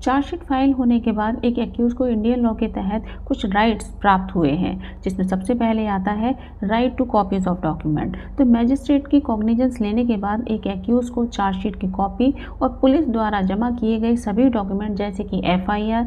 Chargesheet file होने के बाद एक एक्यूज को इंडियन लॉ के तहत कुछ राइट्स प्राप्त हुए हैं, जिसमें सबसे पहले आता है right two copies of document. तो मैजिस्ट्रेट की कॉग्निजेंस लेने के बाद एक एक्यूज को चार्जशीट की कॉपी और पुलिस द्वारा जमा किए गए सभी डॉक्यूमेंट जैसे कि FIR,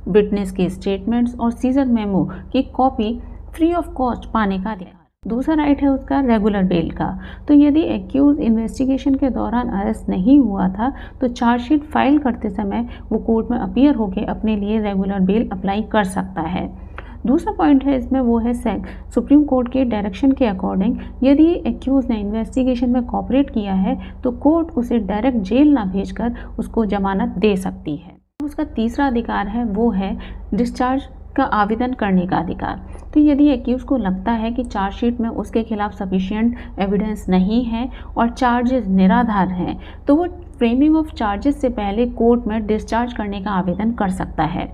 विटनेस के स्टेटमेंट्स और सीजर मेमो की कॉपी फ्री ऑफ कॉस्ट पाने का अधिकार। दूसरा राइट है उसका रेगुलर बेल का। तो यदि एक्यूज इन्वेस्टिगेशन के दौरान अरेस्ट नहीं हुआ था तो चार्जशीट फाइल करते समय वो कोर्ट में अपीयर होकर अपने लिए रेगुलर बेल अप्लाई कर सकता है। दूसरा पॉइंट है इसमें वो है सुप्रीम कोर्ट के डायरेक्शन के अकॉर्डिंग यदि एक्यूज ने इन्वेस्टिगेशन में कोऑपरेट किया है तो कोर्ट उसे डायरेक्ट जेल ना भेजकर उसको जमानत दे सकती है। उसका तीसरा अधिकार है वो है डिस्चार्ज का आवेदन करने का अधिकार। तो यदि एक्यूज को लगता है कि चार्जशीट में उसके खिलाफ सफिशिएंट एविडेंस नहीं है और चार्जेस निराधार हैं तो वो फ्रेमिंग ऑफ चार्जेस से पहले कोर्ट में डिस्चार्ज करने का आवेदन कर सकता है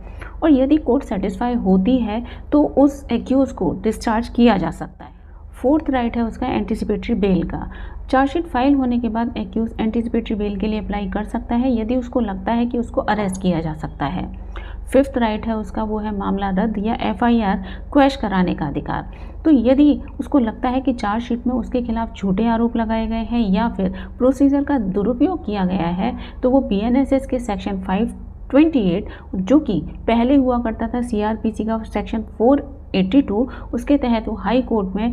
और यदि कोर्ट सेटिस्फाई होती है तो उस एक्यूज को डिस्चार्ज किया जा सकता है। फोर्थ राइट है उसका एंटिसिपेटरी बेल का। चार्जशीट फाइल होने के बाद एक्यूज एंटिसिपेटरी बेल के लिए अप्लाई कर सकता है यदि उसको लगता है कि उसको अरेस्ट किया जा सकता है। फिफ्थ राइट है उसका वो है मामला रद्द या FIR क्वैश कराने का अधिकार। तो यदि उसको लगता है कि चार्जशीट में उसके खिलाफ झूठे आरोप लगाए गए हैं या फिर प्रोसीजर का दुरुपयोग किया गया है तो वो BNSS के सेक्शन 528 जो कि पहले हुआ करता था CRPC का सेक्शन 482 उसके तहत वो हाई कोर्ट में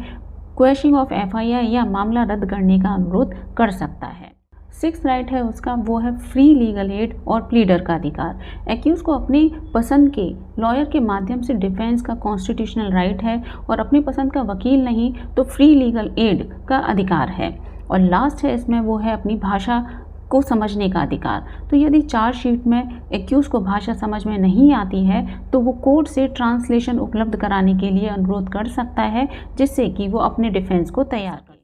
क्वैशिंग ऑफ FIR या मामला रद्द करने का अनुरोध कर सकता है। सिक्स राइट है उसका वो है फ्री लीगल एड और प्लीडर का अधिकार। एक्यूज को अपनी पसंद के लॉयर के माध्यम से डिफेंस का कॉन्स्टिट्यूशनल राइट है और अपनी पसंद का वकील नहीं तो फ्री लीगल एड का अधिकार है। और लास्ट है इसमें वो है अपनी भाषा को समझने का अधिकार। तो यदि चार्जशीट में एक्यूज को भाषा समझ में नहीं आती है तो वो कोर्ट से ट्रांसलेशन उपलब्ध कराने के लिए अनुरोध कर सकता है जिससे कि वो अपने डिफेंस को तैयार कर